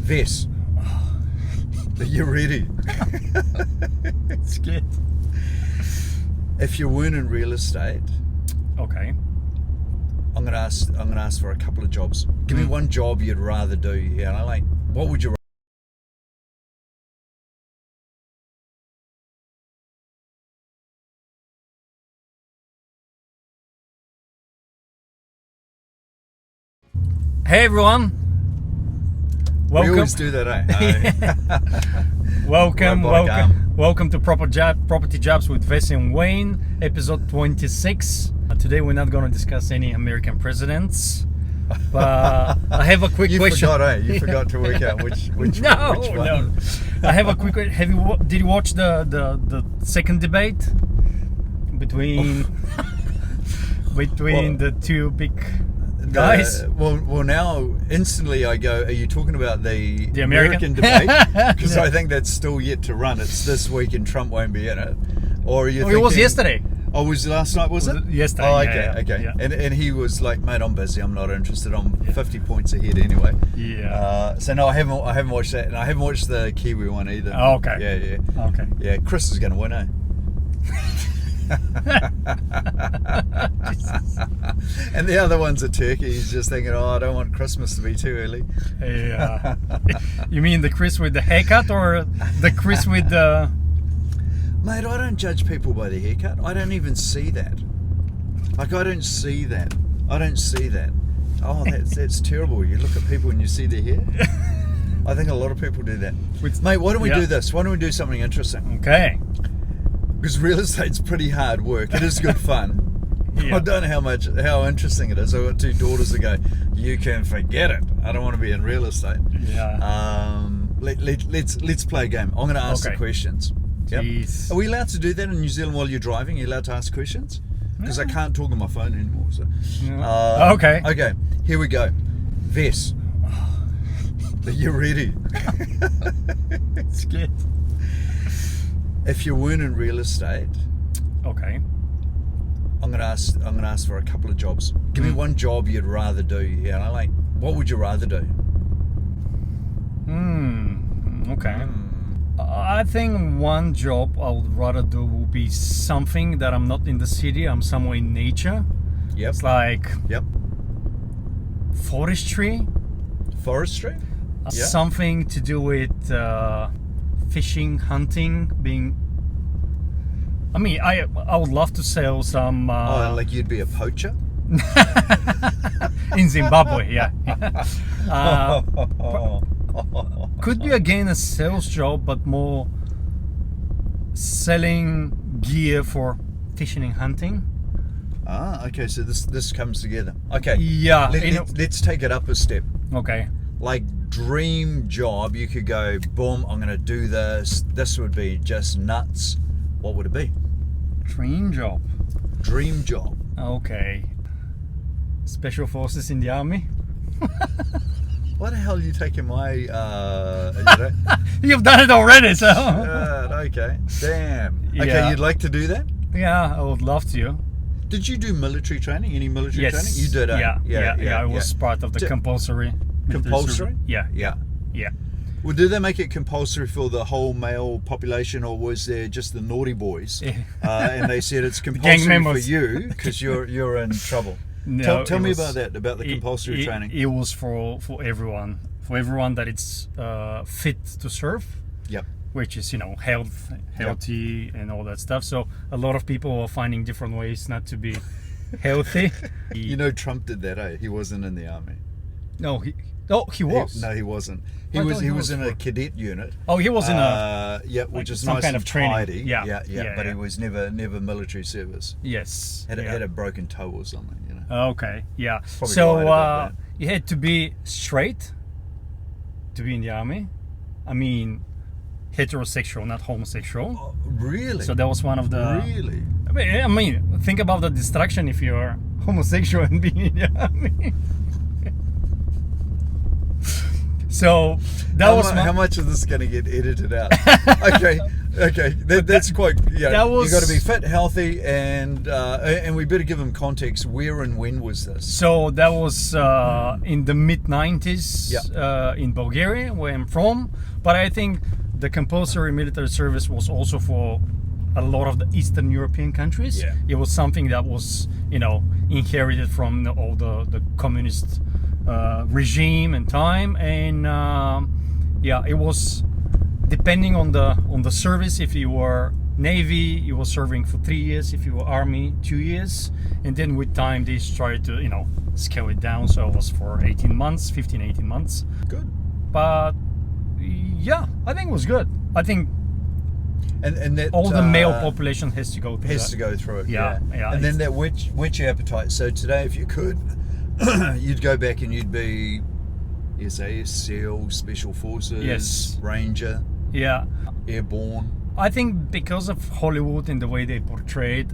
Vess, are you ready? Scared. If you weren't in real estate, Okay. I'm gonna ask for a couple of jobs. Give me one job you'd rather do. What would you? Hey everyone. We always do that, eh? Welcome to Property Jobs with Vess and Wayne, episode 26. Today we're not going to discuss any American presidents, but I have a quick question. You forgot to work out which one. No. I have a quick question. Did you watch the second debate between the two big guys? Well, now instantly I go, are you talking about the American debate? Because I think that's still yet to run. It's this week and Trump won't be in it. Or are you thinking, it was yesterday. Oh, was it last night, was it? Yesterday. Oh, okay. Yeah. And he was like, mate, I'm busy. I'm not interested. I'm 50 points ahead anyway. Yeah. So no, I haven't watched that, and I haven't watched the Kiwi one either. Oh, okay. Yeah. Okay. Yeah, Chris is going to win, eh? And the other one's a turkey. He's just thinking, I don't want Christmas to be too early. Yeah. You mean the Chris with the haircut or the Chris with the... Mate, I don't judge people by their haircut. I don't even see that. I don't see that. Oh, that's terrible. You look at people and you see their hair. I think a lot of people do that. Mate, why don't we do this? Why don't we do something interesting? Okay. Because real estate's pretty hard work. It is good fun. Yeah. I don't know how interesting it is. I've got two daughters that go, you can forget it. I don't want to be in real estate. Yeah. Let's play a game. I'm going to ask the questions. Yep. Jeez. Are we allowed to do that in New Zealand while you're driving? Are you allowed to ask questions? Because I can't talk on my phone anymore. So. Okay. Okay, here we go. Vess, are you ready? Scared. If you weren't in real estate, Okay. I'm gonna ask for a couple of jobs. Give me one job you'd rather do. What would you rather do? Okay. I think one job I would rather do will be something that I'm not in the city. I'm somewhere in nature. Yep. It's like Forestry? Yeah. Something to do with fishing, hunting, I would love to sell some... like you'd be a poacher? in Zimbabwe, yeah. Could be again a sales job, but more selling gear for fishing and hunting. Okay, so this comes together. Okay. Yeah. Let's take it up a step. Okay. Like dream job, you could go, boom, I'm going to do this. This would be just nuts. What would it be? Dream job. Okay. Special forces in the army. Why the hell are you taking my, You've done it already, so... okay. Damn. Okay, Yeah. you'd like to do that? Yeah, I would love to. Did you do military training? Any military training? Yes. You did, eh? Yeah. I was part of the compulsory. Compulsory? Yeah. Yeah. Well, did they make it compulsory for the whole male population, or was there just the naughty boys? Yeah. And they said it's compulsory for members. you because you're in trouble. No, tell me about that, about the compulsory training. It was for everyone. For everyone that it's fit to serve. Yep. Which is, healthy and all that stuff. So a lot of people are finding different ways not to be healthy. Trump did that, eh? He wasn't in the army. No, he was. No, he wasn't. I thought He was in a cadet unit. Oh, he was in a... which is some nice kind and of training. tidy. Yeah. But he was never military service. Yes. Had a broken toe or something, Okay, yeah. Probably So you had to be straight to be in the army. I mean, heterosexual, not homosexual. Oh, really? So that was one of the... Really? I mean, think about the distraction if you're homosexual and being in the army. So How much of this is going to get edited out? Okay, that's quite. Yeah, you got to be fit, healthy, and we better give them context. Where and when was this? So that was in the mid-90s in Bulgaria, where I'm from. But I think the compulsory military service was also for a lot of the Eastern European countries. Yeah. It was something that was, inherited from all the communist regime and time, and it was depending on the service. If you were Navy, you were serving for 3 years. If you were Army, 2 years, and then with time they tried to scale it down, so it was for 18 months, 18 months. Good. But yeah, I think it was good. I think and that all the male population has to go through it. Yeah. And then that whet your appetite. So today, if you could, you'd go back and you'd be SAS, SEAL, Special Forces, Yes. Ranger, Yeah. Airborne. I think because of Hollywood and the way they portrayed,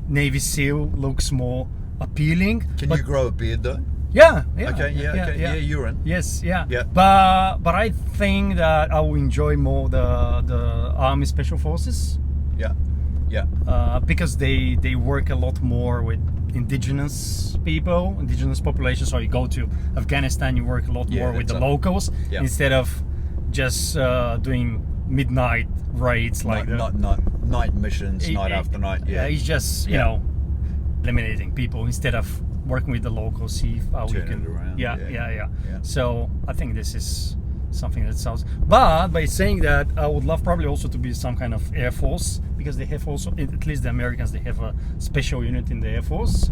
Navy SEAL looks more appealing. Can you grow a beard though? Yeah. Okay. Yeah, you're in. Yes, yeah. Yeah. But I think that I will enjoy more the Army Special Forces. Yeah. Because they work a lot more with indigenous population. So you go to Afghanistan, you work a lot more with the locals instead of just doing midnight raids night missions, night after night. Yeah, it's just eliminating people instead of working with the locals, see how we can. It around. Yeah. So I think this is something that sounds. But by saying that, I would love probably also to be some kind of Air Force, because they have also, at least the Americans, they have a special unit in the Air Force,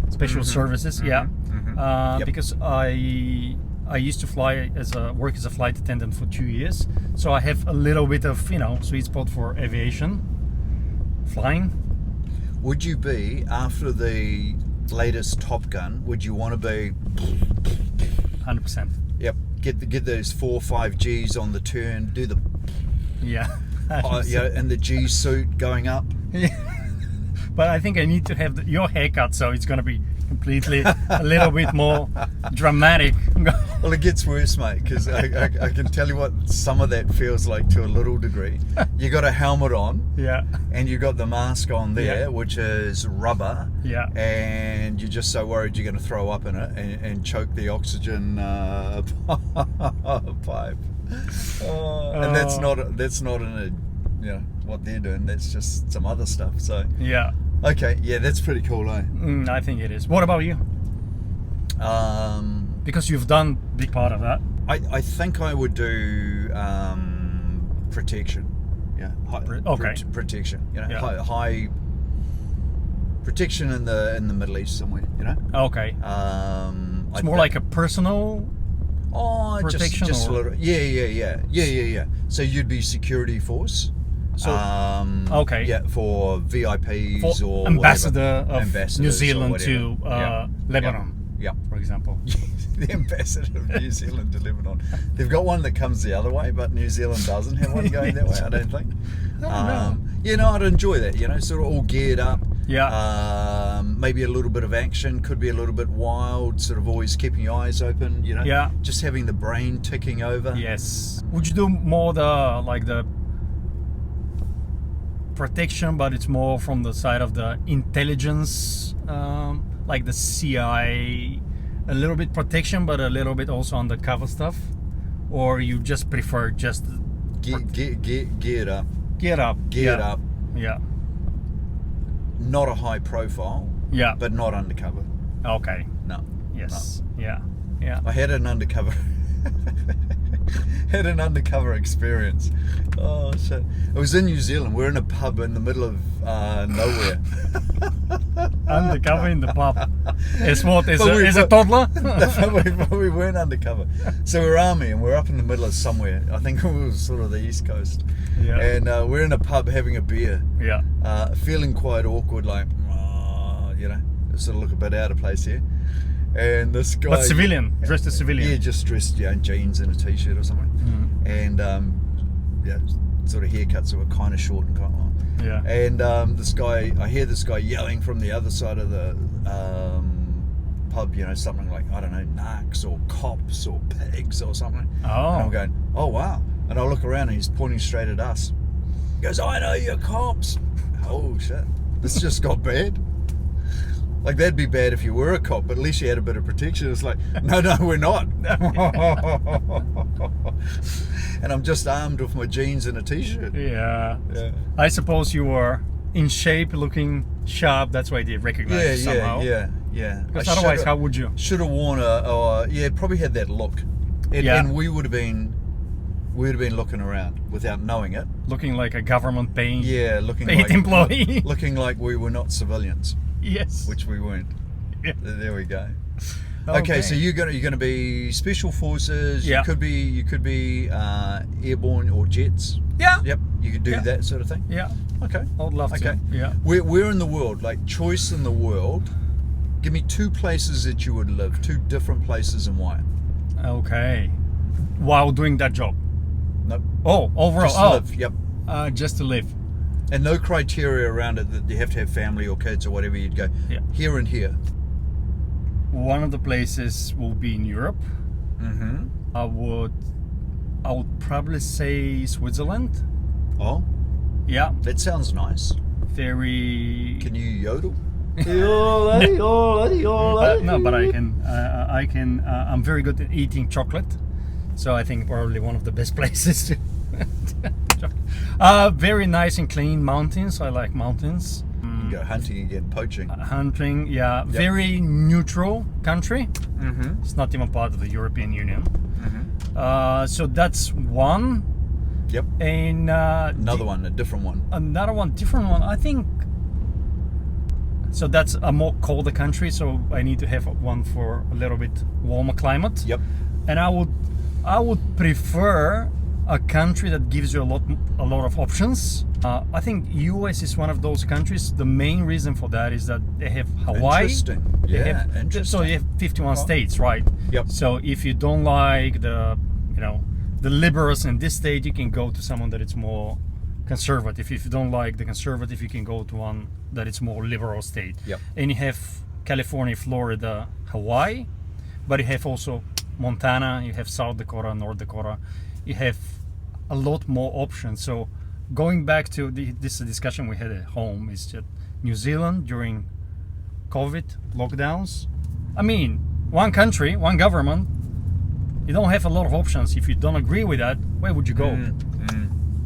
special services. Because I used to work as a flight attendant for 2 years, so I have a little bit of sweet spot for aviation, flying. Would you be, after the latest Top Gun, would you want to be 100%? Yep. Get those 4 or 5 G's on the turn, do the and the G suit going up. But I think I need to have your haircut, so it's going to be completely a little bit more dramatic. Well, it gets worse, mate, because I can tell you what some of that feels like to a little degree. You got a helmet on, and you got the mask on there, which is rubber, and you're just so worried you're going to throw up in it and choke the oxygen pipe. And that's not in a what they're doing. That's just some other stuff. So okay, that's pretty cool, eh? I think it is. What about you? Because you've done a big part of that. I think I would do protection. Protection. High protection in the Middle East somewhere. Okay. It's more like a personal. Protection. Just a little. Yeah. So you'd be security force. So for VIPs for or ambassador whatever. of New Zealand to Lebanon. Yeah, for example. The ambassador of New Zealand to Lebanon. They've got one that comes the other way, but New Zealand doesn't have one going that way, I don't think. I'd enjoy that, sort of all geared up. Maybe a little bit of action, could be a little bit wild, sort of always keeping your eyes open, just having the brain ticking over. Yes. Would you do more the protection, but it's more from the side of the intelligence, like the CIA, a little bit protection, but a little bit also undercover stuff? Or you just prefer just geared up? Geared up. Yeah. Not a high profile. Yeah. But not undercover. Okay. No. Yes. No. Yeah. I had an undercover experience. Oh shit! It was in New Zealand. We're in a pub in the middle of nowhere. Undercover in the pub. As what? As a toddler? But we weren't undercover. So we're army and we're up in the middle of somewhere. I think it was sort of the East Coast. Yeah. And we're in a pub having a beer. Yeah. Feeling quite awkward, like sort of look a bit out of place here. And this guy, but civilian, dressed as civilian. Yeah, just dressed, in jeans and a t-shirt or something. And sort of haircuts that were kind of short and kind of long. Yeah. And I hear this guy yelling from the other side of the pub, something like, I don't know, narcs or cops or pigs or something. Oh. And I'm going, oh wow. And I look around and he's pointing straight at us. He goes, I know you're cops. Oh shit, this just got bad. Like, that'd be bad if you were a cop, but at least you had a bit of protection. It's like, no, we're not. And I'm just armed with my jeans and a t-shirt. Yeah. I suppose you were in shape, looking sharp. That's why they recognize you somehow. Yeah. Because otherwise, how would you? Should have worn probably had that look. And we would have been looking around without knowing it. Looking like a government paid employee. Looking like we were not civilians. Yes. Which we weren't. Yeah. There we go. Okay, so you're gonna be special forces. Yeah. You could be airborne or jets. Yeah. Yep. You could do that sort of thing. Yeah. Okay. I'd love to. Yeah. Where in the world, like choice in the world, give me 2 places that you would live, 2 different places, and why? Okay. While doing that job. Nope. Oh, overall. Just to live. Yep. Just to live. And no criteria around it that you have to have family or kids or whatever. You'd go here and here. One of the places will be in Europe. Mm-hmm. I would probably say Switzerland. Oh. Yeah. That sounds nice. Very. Can you yodel? No, but I can. I'm very good at eating chocolate, so I think probably one of the best places to. Very nice and clean mountains. I like mountains. You go hunting again, poaching. Hunting, yeah. Yep. Very neutral country. Mm-hmm. It's not even part of the European Union. Mm-hmm. So that's one. Yep. And a different one. Another one, different one. I think. So that's a more colder country. So I need to have one for a little bit warmer climate. Yep. And I would prefer a country that gives you a lot of options. I think US is one of those countries. The main reason for that is that they have Hawaii. Interesting. Interesting. So you have 51 states, right? Yep. So if you don't like the liberals in this state, you can go to someone that is more conservative. If you don't like the conservative, you can go to one that is more liberal state. Yep. And you have California, Florida, Hawaii, but you have also Montana, you have South Dakota, North Dakota. You have a lot more options. So going back to this discussion we had at home is that New Zealand during COVID lockdowns. I mean, one country, one government. You don't have a lot of options. If you don't agree with that, where would you go?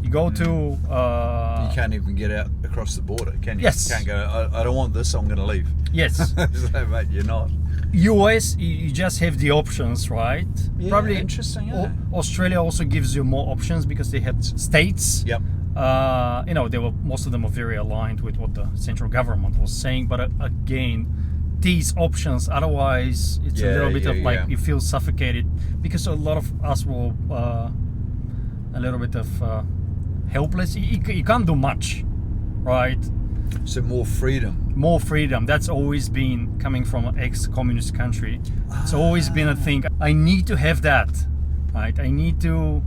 You go to. You can't even get out across the border, can you? Yes. You can't go. I don't want this. I'm going to leave. Yes. So, mate, you're not. US, you just have the options, right? Yeah, Probably interesting. Yeah. Australia also gives you more options because they have states. Yep. Most of them are very aligned with what the central government was saying. But again, these options, otherwise, it's a little bit of like you feel suffocated because a lot of us will a little bit of helpless. You can't do much, right? So more freedom. More freedom. That's always been coming from an ex-communist country. It's always been a thing. I need to have that, right? I need to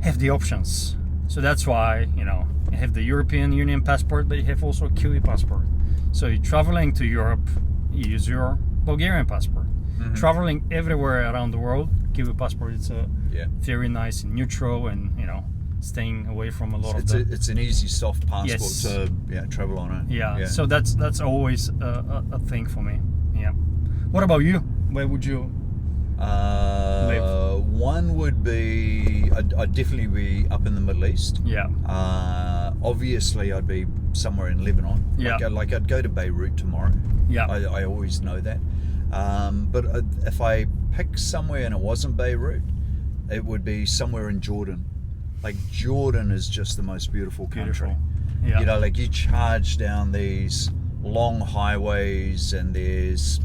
have the options. So that's why, you have the European Union passport, but you have also a Kiwi passport. So you're traveling to Europe, you use your Bulgarian passport. Mm-hmm. Traveling everywhere around the world, Kiwi passport, it's a very nice and neutral and, staying away from a lot it's an easy, soft passport to travel on it. Yeah. So that's always a thing for me. Yeah. What about you? Where would you live? One would be I'd definitely be up in the Middle East. Yeah. Obviously, I'd be somewhere in Lebanon. Yeah. Like I'd go to Beirut tomorrow. Yeah. I always know that. But if I pick somewhere and it wasn't Beirut, it would be somewhere in Jordan. Like Jordan is just the most beautiful country. Yeah. Like you charge down these long highways and there's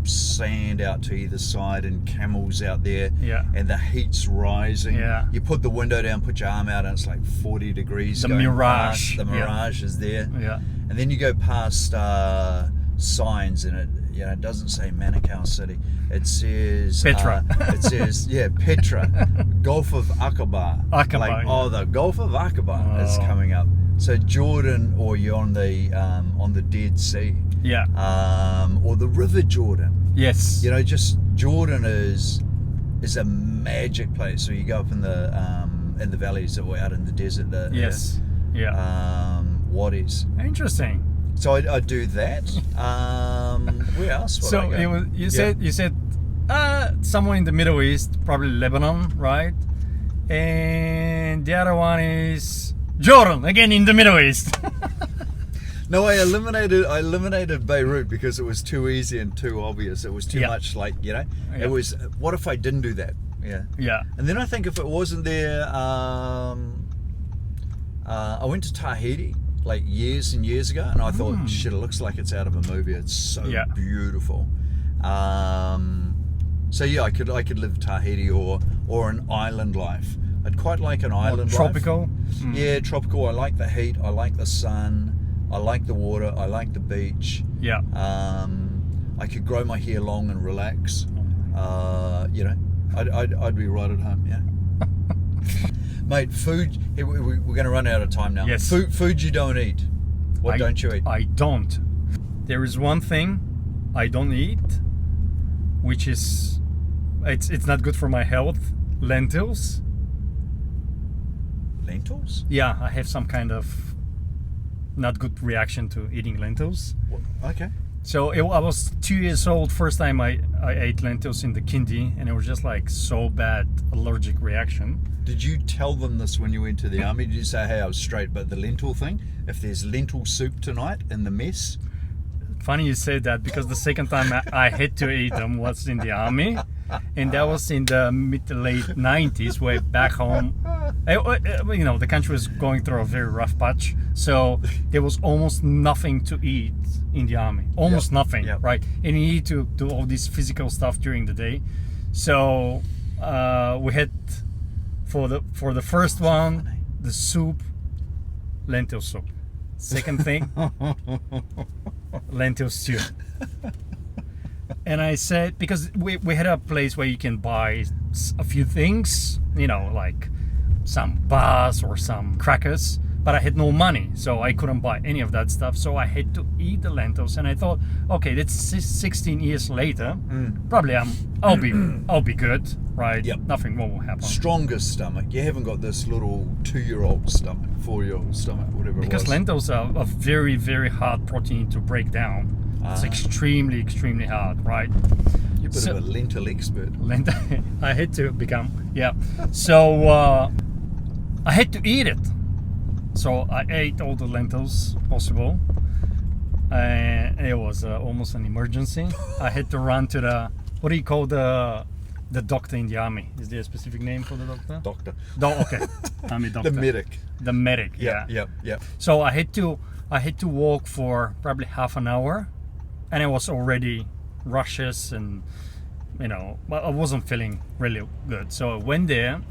sand out to either side and camels out there. Yeah. And the heat's rising. Yeah. You put the window down, put your arm out, and it's like 40 degrees. The mirage. The mirage is there. Yeah. And then you go past signs and it doesn't say Manukau City. It says Petra. Petra. Gulf of Aqaba. The Gulf of Aqaba is coming up. So Jordan, or you're on the Dead Sea. Yeah. Or the River Jordan. Yes. You know, just Jordan is a magic place. So you go up in the valleys or out in the desert. Yes. Yeah. Wadis. Interesting. So I do that. Where else? Would I So go? it was, you said somewhere in the Middle East, probably Lebanon, right? And the other one is Jordan, again in the Middle East. No, I eliminated Beirut because it was too easy and too obvious. It was too Yeah. much like, you know. Yeah. It was. What if I didn't do that? Yeah. Yeah. And then I think if it wasn't there, I went to Tahiti like years and years ago, and I thought, shit, it looks like it's out of a movie. It's so Yeah. beautiful. So yeah, I could live Tahiti or an island life. I'd quite like an island tropical. life. Yeah, tropical. I like the heat. I like the sun. I like the water. I like the beach. Yeah. I could grow my hair long and relax. You know, I'd be right at home. Yeah. Mate, food. We're going to run out of time now. Yes. Food you don't eat. What don't you eat? I don't. There is one thing I don't eat, which is it's not good for my health. Lentils. Lentils? Yeah, I have some kind of not good reaction to eating lentils. Okay. So I was 2 years old first time I ate lentils in the kindy, and it was just like so bad allergic reaction. Did you tell them this when you went to the army? Did you say, hey, I was straight, but the lentil thing, if there's lentil soup tonight in the mess? Funny you say that, because the second time I had to eat them was in the army, and that was in the mid to late 90s, way back home. You know, the country was going through a very rough patch, so there was almost nothing to eat in the army. Almost nothing, right? And you need to do all this physical stuff during the day. So we had for the first one, the soup, lentil soup. Second thing, lentil stew. And I said, because we had a place where you can buy a few things, you know, like some bars or some crackers, but I had no money, so I couldn't buy any of that stuff, so I had to eat the lentils. And I thought, okay, that's 16 years later, probably I'll be good, right? Yep. Nothing more will happen. Stronger stomach. You haven't got this little 2-year-old stomach, 4-year-old stomach, whatever Because it was. lentils are a very, very hard protein to break down. It's extremely, extremely hard, right? You're a bit of a lentil expert. I had to become, yeah. So I had to eat it. So I ate all the lentils possible. And it was almost an emergency. I had to run to the, what do you call the doctor in the army? Is there a specific name for the doctor? Doctor. Okay, army doctor. The medic. The medic, yeah. Yep. So I had to walk for probably half an hour, and I was already rushes, and you know, I wasn't feeling really good. So I went there.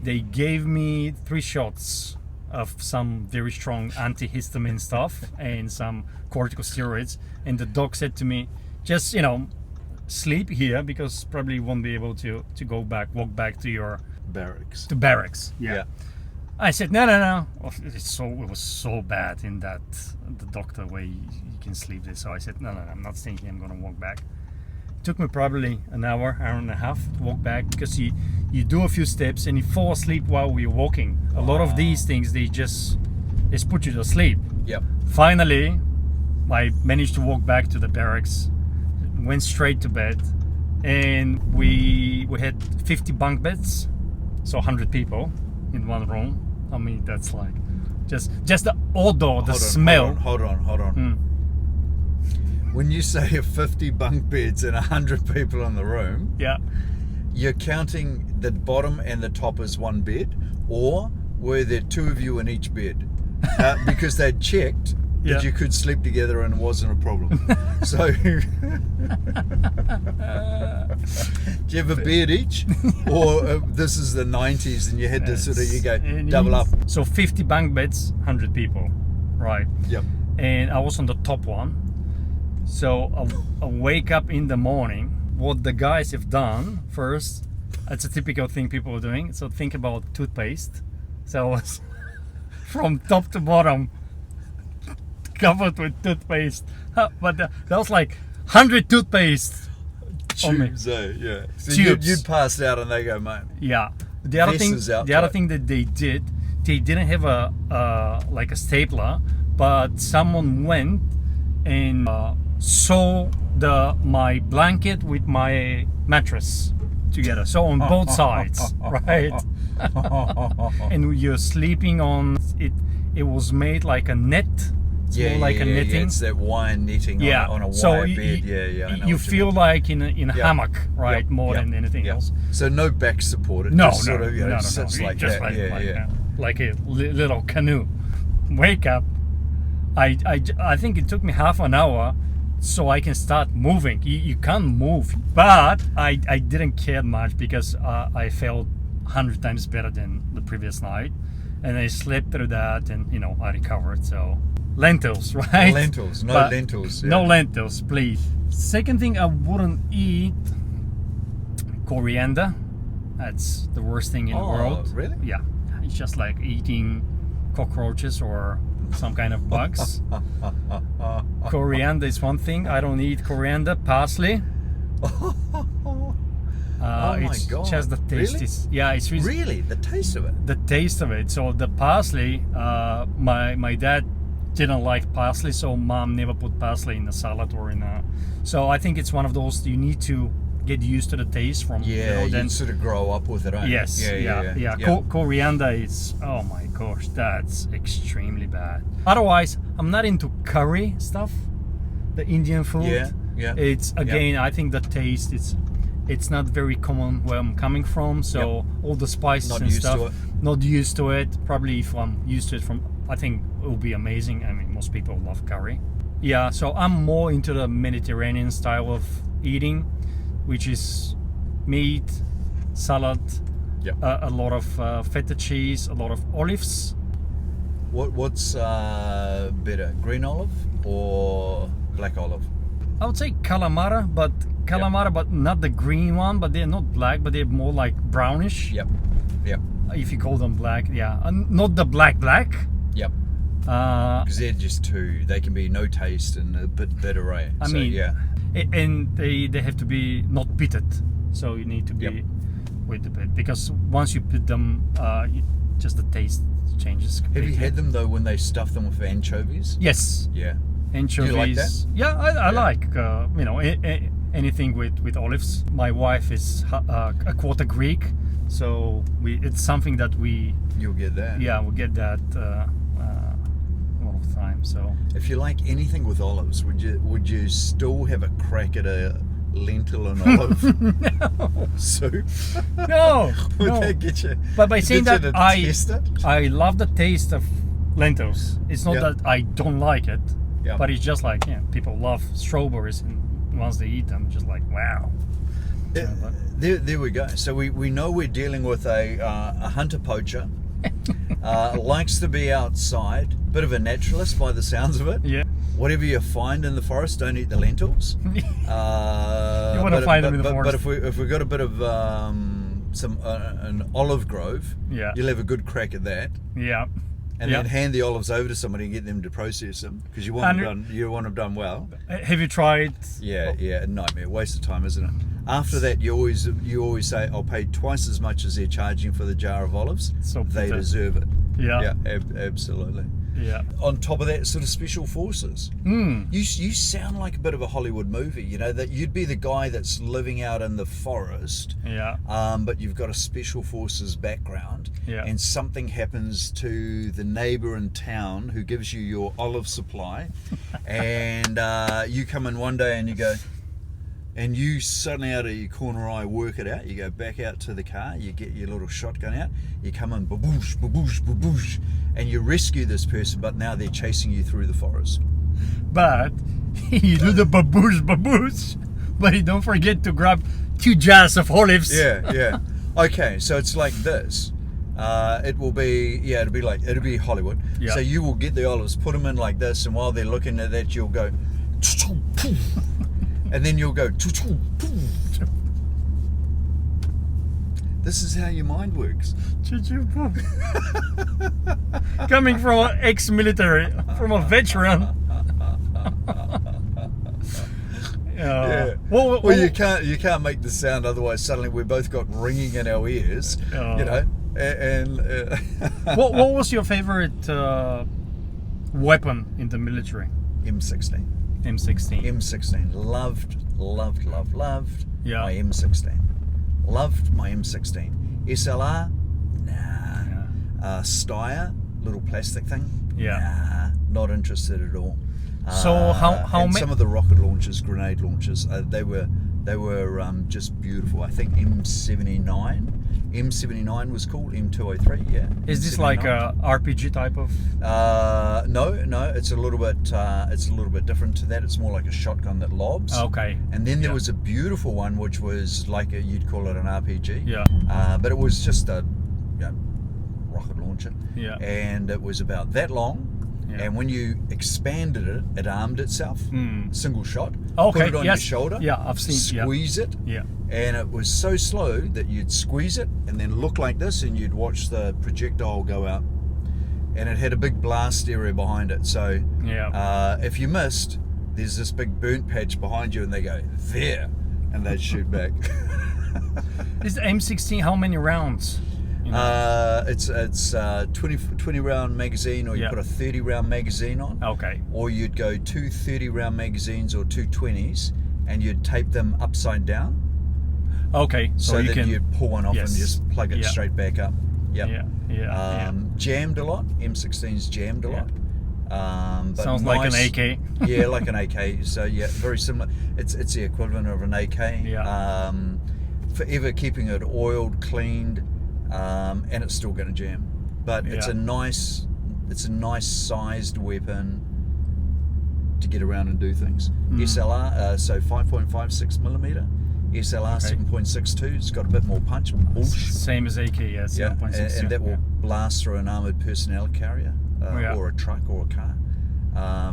They gave me 3 shots of some very strong antihistamine stuff and some corticosteroids, and the doc said to me, just, you know, sleep here because probably you won't be able to walk back to your barracks. Yeah. I said no. It was so bad in that the doctor way you can sleep there. So I said no, I'm not staying here. I'm gonna walk back. It took me probably an hour and a half to walk back, because you do a few steps and you fall asleep while you're walking. A lot of these things they just put you to sleep. Yep. Finally, I managed to walk back to the barracks, went straight to bed, and we had 50 bunk beds, so 100 people in one room. I mean, that's like just the odor, smell. Hold on. When you say 50 bunk beds and 100 people in the room, Yeah. you're counting the bottom and the top as one bed, or were there 2 of you in each bed? Because they'd checked that you could sleep together and it wasn't a problem. So, do you have a bed each? Or this is the 90s and you had to sort of, double up? So 50 bunk beds, 100 people, right? Yep. And I was on the top one. So I wake up in the morning. What the guys have done first, it's a typical thing people are doing. So think about toothpaste. So I was from top to bottom covered with toothpaste. But that was like 100 toothpaste on me. Tubes, yeah. So Tubes. you'd passed out and they go, mate. Yeah. The other Vess thing, is out the other tight. thing that they did, they didn't have a like a stapler, but someone went and sew my blanket with my mattress together. So on both sides, right? And you're sleeping on it. It was made like a net. It's more like a netting. Yeah. It's that wire netting Yeah. on a So wire you- bed. Yeah. I know You what feel mean. like in a Yeah. hammock, right? Yep, More yep, than anything yep. else. So no back support. It No, just sort of, you know, no, sits like just that. Yeah. like a little canoe. Wake up. I think it took me half an hour so I can start moving. You can't move, but I didn't care much because I felt 100 times better than the previous night, and I slept through that, and I recovered. So lentils, right? Lentils, no But lentils. Yeah. No lentils, please. Second thing, I wouldn't eat coriander. That's the worst thing in the world. Really? Yeah, it's just like eating cockroaches or some kind of bugs. Coriander is one thing. I don't eat coriander. Parsley. Oh my It's God. just the taste. Really? It's really Really? The taste of it? the taste of it. So the parsley, my dad didn't like parsley, so mom never put parsley in the salad or in a. So I think it's one of those you need to get used to the taste from. Yeah, you then sort of grow up with it, don't you? yes, yeah. Coriander is, oh my gosh, that's extremely bad. Otherwise, I'm not into curry stuff, the Indian food. Yeah. It's again, I think the taste it's not very common where I'm coming from. So all the spices Not and used stuff, to it. not used to it. Probably if I'm used to it I think it will be amazing. I mean, most people love curry. Yeah, so I'm more into the Mediterranean style of eating, which is meat, salad, Yep. a lot of feta cheese, a lot of olives. What's better, green olive or black olive? I would say calamari, but not the green one. But they're not black, but they're more like brownish. Yep. If you call them black, yeah, not the black. Because they're just two. They can be no taste and a bit bitter, eh? I mean, and they have to be not pitted, so you need to be with the pit, because once you pit them, just the taste changes Have completely. you had them though when they stuff them with anchovies? Yes, Yeah. anchovies. You like that? Yeah, I like anything with olives. My wife is a quarter Greek, so it's something that You'll get that. we get that a lot of time. So If you like anything with olives, would you still have a crack at a lentil and olive soup? no, Would no. that get you? But by saying get you that, to taste it? I love the taste of lentils. It's not Yeah. that I don't like it, Yeah. but it's just like people love strawberries, and once they eat them, just like wow. Yeah, there we go. So we know we're dealing with a hunter poacher. Likes to be outside. Bit of a naturalist by the sounds of it. Yeah. Whatever you find in the forest, don't eat the lentils. You wanna find them in the But forest. if we've got a bit of an olive grove, Yeah. you'll have a good crack at that. Yeah. And then hand the olives over to somebody and get them to process them, because you want them done well. Have you tried? Yeah, a nightmare, waste of time, isn't it? After that, you always say, I'll pay twice as much as they're charging for the jar of olives. So They bitter. deserve it. Yeah. Absolutely. Yeah. On top of that, sort of special forces. You sound like a bit of a Hollywood movie. You know that you'd be the guy that's living out in the forest. Yeah. But you've got a special forces background, Yeah. and something happens to the neighbour in town who gives you your olive supply, and you come in one day and you go, and you suddenly out of your corner eye work it out. You go back out to the car, you get your little shotgun out, you come in, baboosh, baboosh, baboosh, and you rescue this person, but now they're chasing you through the forest. But you do the baboosh, but you don't forget to grab 2 jars of olives. Yeah. Okay, so it's like this. It'll be Hollywood. Yeah. So you will get the olives, put them in like this, and while they're looking at that, you'll go, and then you'll go, this is how your mind works. Coming from an ex-military, from a veteran. Yeah. Well, you can't make the sound, otherwise suddenly we've both got ringing in our ears. You know, and what was your favorite weapon in the military? M16. M16. M16. Loved Yeah. my M16. Loved my M16. SLR? Nah. Yeah. Steyr, little plastic thing? Yeah. Nah, not interested at all. So how and many? some of the rocket launchers, grenade launchers, they were just beautiful. I think M79 was cool. M203, yeah. Is this like a RPG type of? No, it's a little bit different to that. It's more like a shotgun that lobs. Okay. And then there was a beautiful one which was like you'd call it an RPG. Yeah. But it was just a rocket launcher. Yeah. And it was about that long. Yeah. And when you expanded it, it armed itself. Single shot. Okay. Put it on your shoulder. Yeah, I've seen. Squeeze it. Yeah. And it was so slow that you'd squeeze it and then look like this, and you'd watch the projectile go out. And it had a big blast area behind it. So if you missed, there's this big burnt patch behind you, and they go there, and they'd shoot back. Is the M16 how many rounds? You know? It's 20 round magazine, or you put a 30 round magazine on. Okay. Or you'd go 2 30 round magazines or 2 20s, and you'd tape them upside down. Okay. So that you'd pull one off and just plug it straight back up. Yep. Yeah. Jammed a lot. M16's jammed a lot. But sounds like an AK. Yeah, like an AK. So yeah, very similar. It's the equivalent of an AK. Yeah. Forever keeping it oiled, cleaned, and it's still going to jam. But it's a nice sized weapon to get around and do things. SLR, so 5.56 millimeter. SLR 7.62. It's got a bit more punch. Same as AK, yeah. 7.62. And that will blast through an armoured personnel carrier or a truck or a car.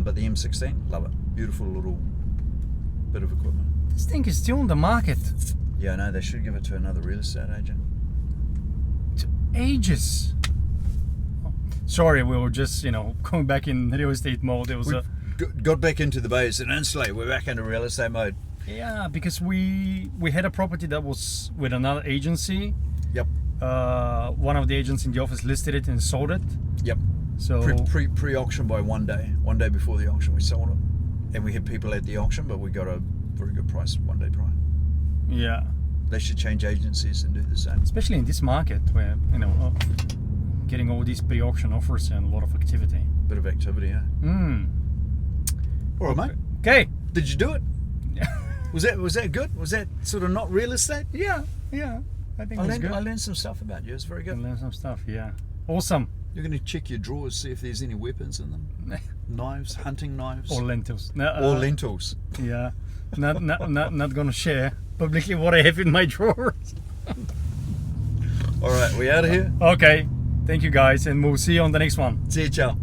But the M16, love it. Beautiful little bit of equipment. This thing is still on the market. Yeah, I know. They should give it to another real estate agent. Ages. Sorry, we were just going back in real estate mode. It was got back into the base and instantly we're back into real estate mode. Yeah, because we had a property that was with another agency. Yep. One of the agents in the office listed it and sold it. Yep. So pre-auction by one day before the auction we sold it, and we had people at the auction, but we got a very good price one day prior. Yeah. They should change agencies and do the same. Especially in this market where, getting all these pre-auction offers and a lot of activity. Bit of activity, yeah. All right, mate. Okay. Did you do it? Was that good? Was that sort of not real estate? Yeah. I think it was good. I learned some stuff about you. It's very good. I learned some stuff, yeah. Awesome. You're going to check your drawers, see if there's any weapons in them. Knives, hunting knives. Or lentils. Or lentils. Yeah. Not going to share publicly what I have in my drawers. All right, we out of here? Okay. Thank you guys, and we'll see you on the next one. See you, ciao.